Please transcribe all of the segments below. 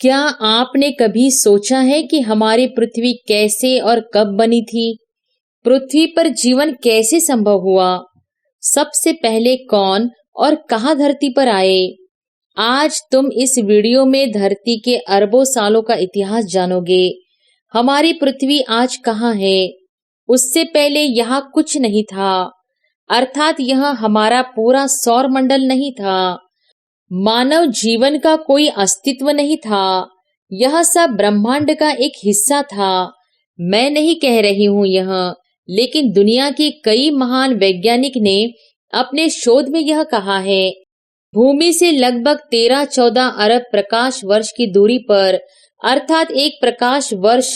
क्या आपने कभी सोचा है कि हमारी पृथ्वी कैसे और कब बनी थी? पृथ्वी पर जीवन कैसे संभव हुआ? सबसे पहले कौन और कहाँ धरती पर आए? आज तुम इस वीडियो में धरती के अरबों सालों का इतिहास जानोगे। हमारी पृथ्वी आज कहाँ है? उससे पहले यहाँ कुछ नहीं था, अर्थात यह हमारा पूरा सौर मंडल नहीं था। मानव जीवन का कोई अस्तित्व नहीं था। यह सब ब्रह्मांड का एक हिस्सा था। मैं नहीं कह रही हूँ यह, लेकिन दुनिया के कई महान वैज्ञानिक ने अपने शोध में यह कहा है। भूमि से लगभग 13-14 अरब प्रकाश वर्ष की दूरी पर, अर्थात एक प्रकाश वर्ष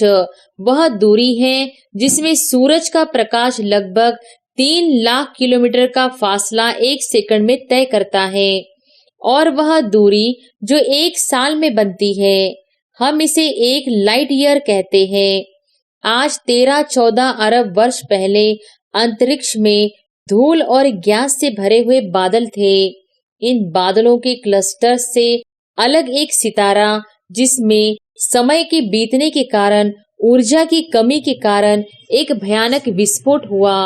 वह दूरी है जिसमें सूरज का प्रकाश लगभग 3 लाख किलोमीटर का फासला एक सेकंड में तय करता है, और वह दूरी जो एक साल में बनती है, हम इसे एक लाइट ईयर कहते हैं। आज 13-14 अरब वर्ष पहले अंतरिक्ष में धूल और गैस से भरे हुए बादल थे। इन बादलों के क्लस्टर से अलग एक सितारा, जिसमें समय के बीतने के कारण, ऊर्जा की कमी के कारण एक भयानक विस्फोट हुआ।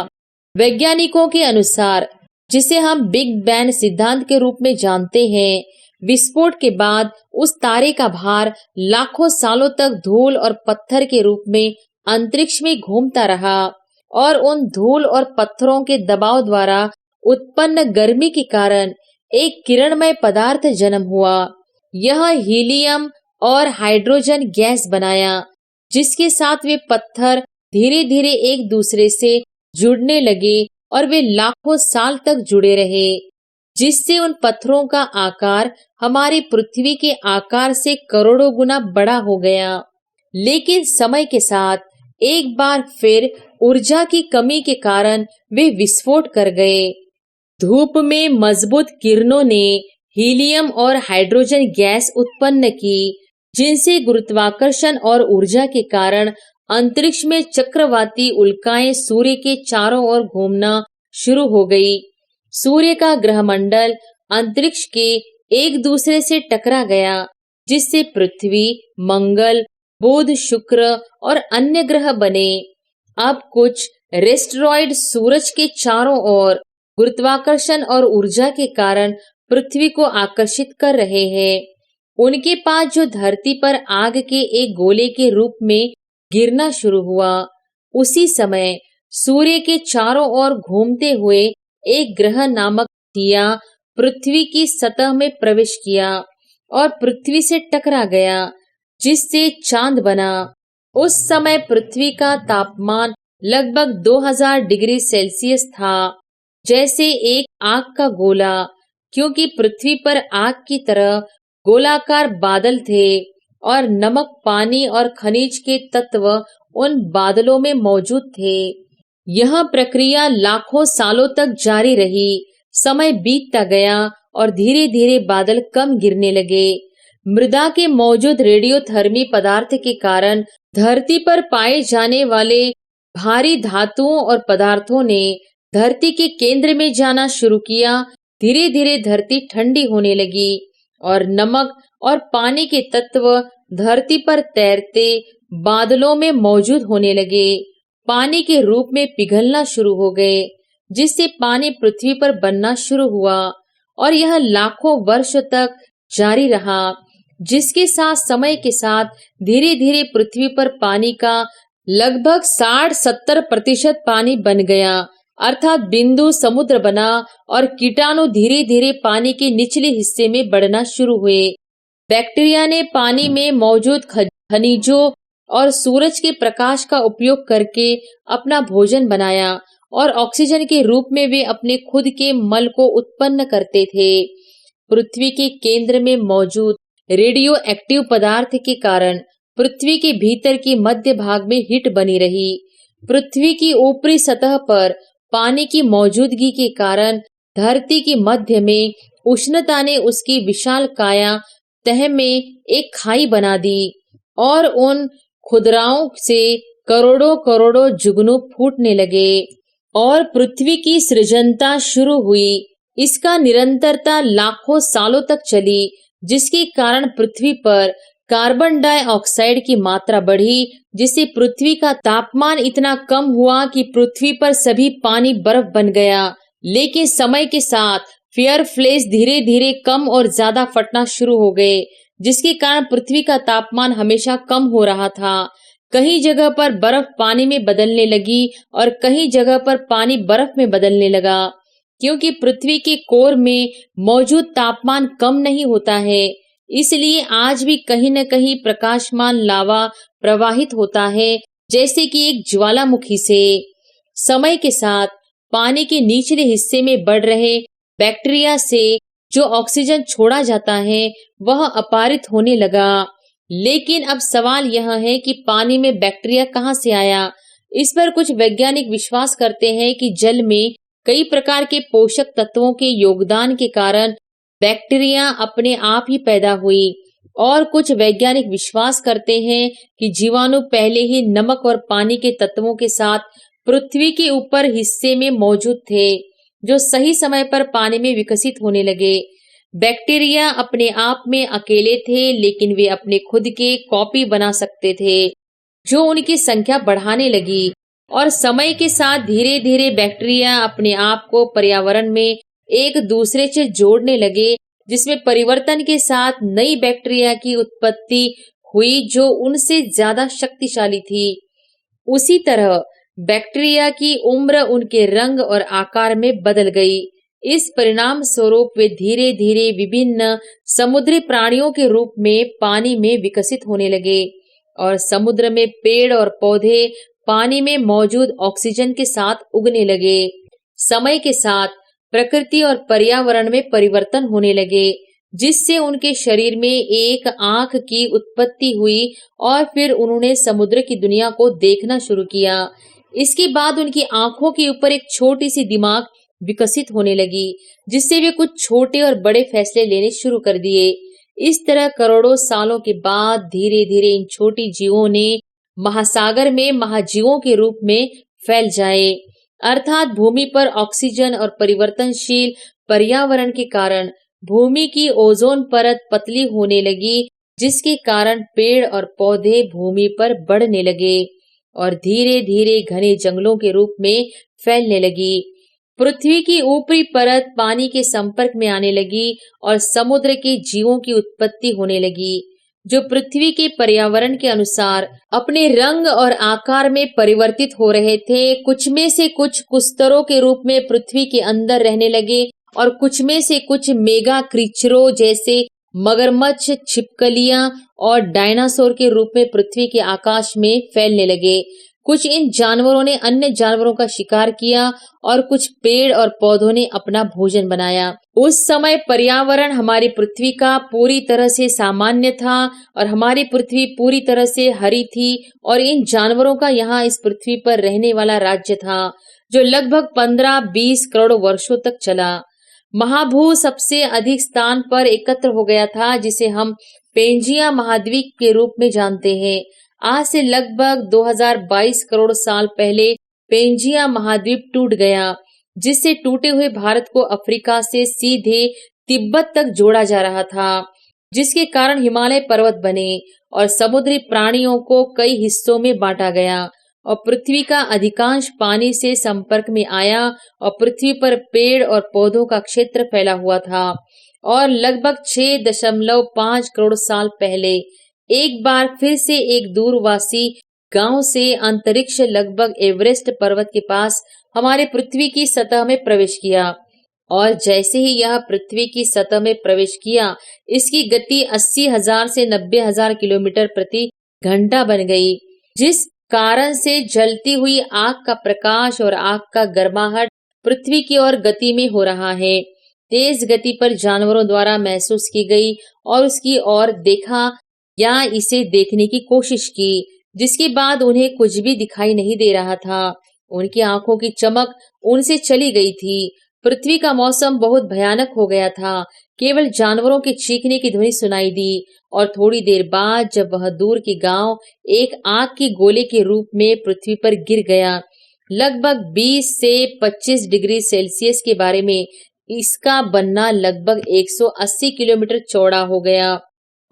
वैज्ञानिकों के अनुसार, जिसे हम बिग बैंग सिद्धांत के रूप में जानते हैं, विस्फोट के बाद उस तारे का भार लाखों सालों तक धूल और पत्थर के रूप में अंतरिक्ष में घूमता रहा, और उन धूल और पत्थरों के दबाव द्वारा उत्पन्न गर्मी के कारण एक किरणमय पदार्थ जन्म हुआ। यह हीलियम और हाइड्रोजन गैस बनाया, जिसके साथ वे पत्थर धीरे धीरे एक दूसरे से जुड़ने लगे और वे लाखों साल तक जुड़े रहे, जिससे उन पत्थरों का आकार हमारी पृथ्वी के आकार से करोड़ों गुना बड़ा हो गया। लेकिन समय के साथ एक बार फिर ऊर्जा की कमी के कारण वे विस्फोट कर गए। धूप में मजबूत किरणों ने हीलियम और हाइड्रोजन गैस उत्पन्न की, जिनसे गुरुत्वाकर्षण और ऊर्जा के कारण अंतरिक्ष में चक्रवाती उल्काएं सूर्य के चारों ओर घूमना शुरू हो गई। सूर्य का ग्रहमंडल अंतरिक्ष के एक दूसरे से टकरा गया, जिससे पृथ्वी, मंगल, बुध, शुक्र और अन्य ग्रह बने। अब कुछ रेस्टरॉइड सूरज के चारों ओर गुरुत्वाकर्षण और ऊर्जा के कारण पृथ्वी को आकर्षित कर रहे हैं। उनके पास जो धरती पर आग के एक गोले के रूप में गिरना शुरू हुआ, उसी समय सूर्य के चारों ओर घूमते हुए एक ग्रह नामक थिया पृथ्वी की सतह में प्रवेश किया और पृथ्वी से टकरा गया, जिससे चांद बना। उस समय पृथ्वी का तापमान लगभग 2000 डिग्री सेल्सियस था, जैसे एक आग का गोला, क्योंकि पृथ्वी पर आग की तरह गोलाकार बादल थे और नमक, पानी और खनिज के तत्व उन बादलों में मौजूद थे। यह प्रक्रिया लाखों सालों तक जारी रही। समय बीतता गया और धीरे धीरे बादल कम गिरने लगे। मृदा के मौजूद रेडियोधर्मी पदार्थ के कारण धरती पर पाए जाने वाले भारी धातुओं और पदार्थों ने धरती के केंद्र में जाना शुरू किया। धीरे धीरे धरती ठंडी होने लगी और नमक और पानी के तत्व धरती पर तैरते बादलों में मौजूद होने लगे। पानी के रूप में पिघलना शुरू हो गए, जिससे पानी पृथ्वी पर बनना शुरू हुआ, और यह लाखों वर्ष तक जारी रहा, जिसके साथ समय के साथ धीरे धीरे पृथ्वी पर पानी का लगभग 60-70% पानी बन गया, अर्थात बिंदु समुद्र बना, और कीटाणु धीरे धीरे पानी के निचले हिस्से में बढ़ना शुरू हुए। बैक्टीरिया ने पानी में मौजूद खनिजों और सूरज के प्रकाश का उपयोग करके अपना भोजन बनाया, और ऑक्सीजन के रूप में वे अपने खुद के मल को उत्पन्न करते थे। पृथ्वी के केंद्र में मौजूद रेडियो एक्टिव पदार्थ के कारण पृथ्वी के भीतर की मध्य भाग में हीट बनी रही। पृथ्वी की ऊपरी सतह पर पानी की मौजूदगी के कारण धरती की मध्य में उष्णता ने उसकी विशाल काया तह में एक खाई बना दी, और उन खुदराओं से करोड़ों करोड़ों जुगनू फूटने लगे और पृथ्वी की सृजनता शुरू हुई। इसका निरंतरता लाखों सालों तक चली, जिसके कारण पृथ्वी पर कार्बन डाइऑक्साइड की मात्रा बढ़ी, जिससे पृथ्वी का तापमान इतना कम हुआ कि पृथ्वी पर सभी पानी बर्फ बन गया। लेकिन समय के साथ फायरफ्लेस धीरे धीरे कम और ज्यादा फटना शुरू हो गए, जिसके कारण पृथ्वी का तापमान हमेशा कम हो रहा था। कहीं जगह पर बर्फ पानी में बदलने लगी और कहीं जगह पर पानी बर्फ में बदलने लगा, क्योंकि पृथ्वी के कोर में मौजूद तापमान कम नहीं होता है। इसलिए आज भी कहीं न कहीं प्रकाशमान लावा प्रवाहित होता है, जैसे कि एक ज्वालामुखी से। समय के साथ पानी के निचले हिस्से में बढ़ रहे बैक्टीरिया से जो ऑक्सीजन छोड़ा जाता है, वह अपराजित होने लगा। लेकिन अब सवाल यह है कि पानी में बैक्टीरिया कहाँ से आया? इस पर कुछ वैज्ञानिक विश्वास करते हैं कि जल में कई प्रकार के पोषक तत्वों के योगदान के कारण बैक्टीरिया अपने आप ही पैदा हुई, और कुछ वैज्ञानिक विश्वास करते हैं कि जीवाणु पहले ही नमक और पानी के तत्वों के साथ पृथ्वी के ऊपर हिस्से में मौजूद थे, जो सही समय पर पानी में विकसित होने लगे। बैक्टीरिया अपने आप में अकेले थे, लेकिन वे अपने खुद के कॉपी बना सकते थे, जो उनकी संख्या बढ़ाने लगी। और समय के साथ धीरे धीरे बैक्टीरिया अपने आप को पर्यावरण में एक दूसरे से जोड़ने लगे, जिसमें परिवर्तन के साथ नई बैक्टीरिया की उत्पत्ति हुई, जो उनसे ज्यादा शक्तिशाली थी। उसी तरह बैक्टीरिया की उम्र उनके रंग और आकार में बदल गई। इस परिणाम स्वरूप वे धीरे धीरे विभिन्न समुद्री प्राणियों के रूप में पानी में विकसित होने लगे, और समुद्र में पेड़ और पौधे पानी में मौजूद ऑक्सीजन के साथ उगने लगे। समय के साथ प्रकृति और पर्यावरण में परिवर्तन होने लगे, जिससे उनके शरीर में एक आंख की उत्पत्ति हुई, और फिर उन्होंने समुद्र की दुनिया को देखना शुरू किया। इसके बाद उनकी आंखों के ऊपर एक छोटी सी दिमाग विकसित होने लगी, जिससे वे कुछ छोटे और बड़े फैसले लेने शुरू कर दिए। इस तरह करोड़ों सालों के बाद धीरे धीरे इन छोटी जीवों ने महासागर में महाजीवों के रूप में फैल जाए, अर्थात भूमि पर ऑक्सीजन और परिवर्तनशील पर्यावरण के कारण भूमि की ओजोन परत पतली होने लगी, जिसके कारण पेड़ और पौधे भूमि पर बढ़ने लगे और धीरे धीरे घने जंगलों के रूप में फैलने लगी। पृथ्वी की ऊपरी परत पानी के संपर्क में आने लगी और समुद्र के जीवों की उत्पत्ति होने लगी, जो पृथ्वी के पर्यावरण के अनुसार अपने रंग और आकार में परिवर्तित हो रहे थे। कुछ में से कुछ कुस्तरों के रूप में पृथ्वी के अंदर रहने लगे, और कुछ में से कुछ मेगा क्रीचरों जैसे मगरमच्छ, छिपकलियां और डायनासोर के रूप में पृथ्वी के आकाश में फैलने लगे। कुछ इन जानवरों ने अन्य जानवरों का शिकार किया, और कुछ पेड़ और पौधों ने अपना भोजन बनाया। उस समय पर्यावरण हमारी पृथ्वी का पूरी तरह से सामान्य था, और हमारी पृथ्वी पूरी तरह से हरी थी, और इन जानवरों का यहाँ इस पृथ्वी पर रहने वाला राज्य था, जो लगभग 15-20 करोड़ वर्षों तक चला। महाभू सबसे अधिक स्थान पर एकत्र हो गया था, जिसे हम पेंजिया महाद्वीप के रूप में जानते हैं। आज से लगभग 2022 करोड़ साल पहले पेंजिया महाद्वीप टूट गया, जिससे टूटे हुए भारत को अफ्रीका से सीधे तिब्बत तक जोड़ा जा रहा था, जिसके कारण हिमालय पर्वत बने और समुद्री प्राणियों को कई हिस्सों में बांटा गया, और पृथ्वी का अधिकांश पानी से संपर्क में आया, और पृथ्वी पर पेड़ और पौधों का क्षेत्र फैला हुआ था। और लगभग 6.5 करोड़ साल पहले एक बार फिर से एक दूरवासी गांव से अंतरिक्ष लगभग एवरेस्ट पर्वत के पास हमारे पृथ्वी की सतह में प्रवेश किया, और जैसे ही यह पृथ्वी की सतह में प्रवेश किया, इसकी गति 80,000 से 90,000 किलोमीटर प्रति घंटा बन गई, जिस कारण से जलती हुई आग का प्रकाश और आग का गर्माहट पृथ्वी की ओर गति में हो रहा है। तेज गति पर जानवरों द्वारा महसूस की गई और उसकी ओर देखा या इसे देखने की कोशिश की, जिसके बाद उन्हें कुछ भी दिखाई नहीं दे रहा था। उनकी आंखों की चमक उनसे चली गई थी। पृथ्वी का मौसम बहुत भयानक हो गया था। केवल जानवरों के चीखने की ध्वनि सुनाई दी, और थोड़ी देर बाद जब वह दूर के गांव एक आग के गोले के रूप में पृथ्वी पर गिर गया, लगभग 20 से 25 डिग्री सेल्सियस के बारे में इसका बनना लगभग 180 किलोमीटर चौड़ा हो गया,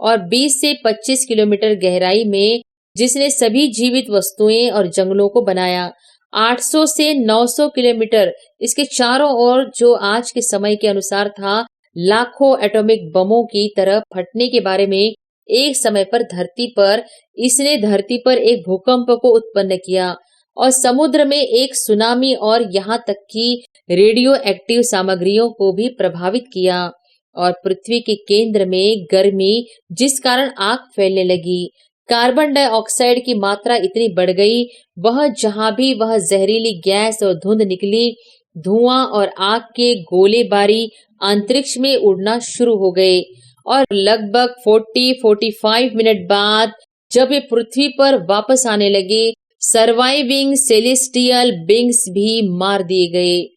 और 20 से 25 किलोमीटर गहराई में, जिसने सभी जीवित वस्तुएं और जंगलों को बनाया। 800 से 900 किलोमीटर इसके चारों ओर, जो आज के समय के अनुसार था लाखों एटॉमिक बमों की तरह फटने के बारे में। एक समय पर इसने धरती पर एक भूकंप को उत्पन्न किया और समुद्र में एक सुनामी और यहाँ तक कि रेडियो एक्टिव सामग्रियों को भी प्रभावित किया। और पृथ्वी के केंद्र में गर्मी, जिस कारण आग फैलने लगी। कार्बन डाइऑक्साइड की मात्रा इतनी बढ़ गई, वह जहां भी वह जहरीली गैस और धुंध निकली, धुआं और आग के गोले बारी अंतरिक्ष में उड़ना शुरू हो गए। और लगभग 40-45 मिनट बाद जब ये पृथ्वी पर वापस आने लगे, सर्वाइविंग सेलेस्टियल बींग्स भी मार दिए गए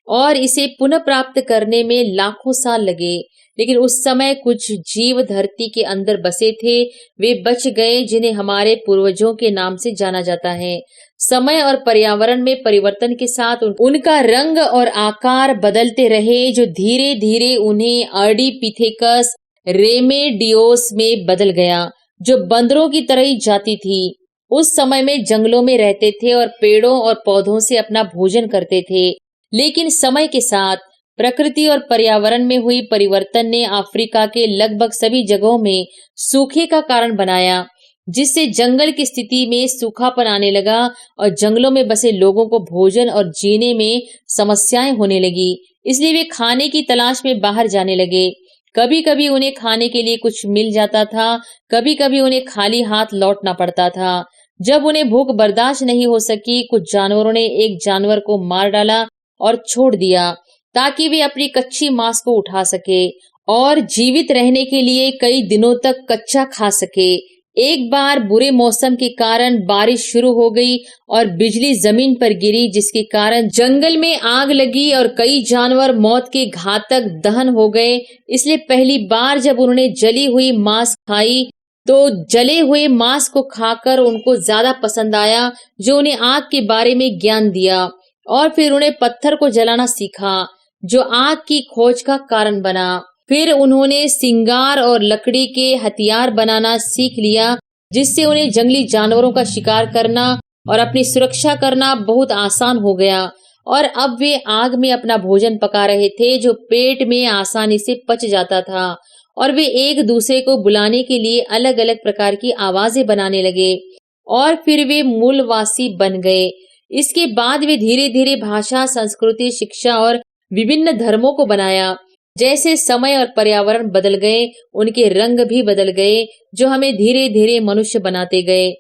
और इसे पुनः प्राप्त करने में लाखों साल लगे। लेकिन उस समय कुछ जीव धरती के अंदर बसे थे, वे बच गए, जिन्हें हमारे पूर्वजों के नाम से जाना जाता है। समय और पर्यावरण में परिवर्तन के साथ उनका रंग और आकार बदलते रहे, जो धीरे धीरे उन्हें अर्डीपिथेकस रेमेडियोस में बदल गया, जो बंदरों की तरह ही जाती थी। उस समय में जंगलों में रहते थे और पेड़ों और पौधों से अपना भोजन करते थे। लेकिन समय के साथ प्रकृति और पर्यावरण में हुई परिवर्तन ने अफ्रीका के लगभग सभी जगहों में सूखे का कारण बनाया, जिससे जंगल की स्थिति में सूखापन आने लगा और जंगलों में बसे लोगों को भोजन और जीने में समस्याएं होने लगी। इसलिए वे खाने की तलाश में बाहर जाने लगे। कभी कभी उन्हें खाने के लिए कुछ मिल जाता था, कभी कभी उन्हें खाली हाथ लौटना पड़ता था। जब उन्हें भूख बर्दाश्त नहीं हो सकी, कुछ जानवरों ने एक जानवर को मार डाला और छोड़ दिया ताकि वे अपनी कच्ची मांस को उठा सके और जीवित रहने के लिए कई दिनों तक कच्चा खा सके। एक बार बुरे मौसम के कारण बारिश शुरू हो गई और बिजली जमीन पर गिरी, जिसके कारण जंगल में आग लगी और कई जानवर मौत के घातक दहन हो गए। इसलिए पहली बार जब उन्होंने जली हुई मांस खाई तो जले हुए मांस को खाकर उनको ज्यादा पसंद आया, जो उन्हें आग के बारे में ज्ञान दिया। और फिर उन्हें पत्थर को जलाना सीखा, जो आग की खोज का कारण बना। फिर उन्होंने सिंगार और लकड़ी के हथियार बनाना सीख लिया, जिससे उन्हें जंगली जानवरों का शिकार करना और अपनी सुरक्षा करना बहुत आसान हो गया। और अब वे आग में अपना भोजन पका रहे थे, जो पेट में आसानी से पच जाता था। और वे एक दूसरे को बुलाने के लिए अलग अलग प्रकार की आवाजें बनाने लगे और फिर वे मूलवासी बन गए। इसके बाद वे धीरे धीरे भाषा, संस्कृति, शिक्षा और विभिन्न धर्मों को बनाया। जैसे समय और पर्यावरण बदल गए, उनके रंग भी बदल गए, जो हमें धीरे धीरे मनुष्य बनाते गए।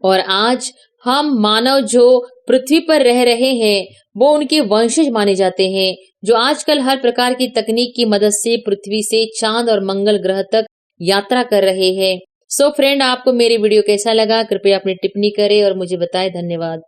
और आज हम मानव जो पृथ्वी पर रह रहे हैं, वो उनके वंशज माने जाते हैं, जो आजकल हर प्रकार की तकनीक की मदद से पृथ्वी से चांद और मंगल ग्रह तक यात्रा कर रहे हैं। सो फ्रेंड, आपको मेरी वीडियो कैसा लगा? कृपया अपनी टिप्पणी करें और मुझे बताएं। धन्यवाद।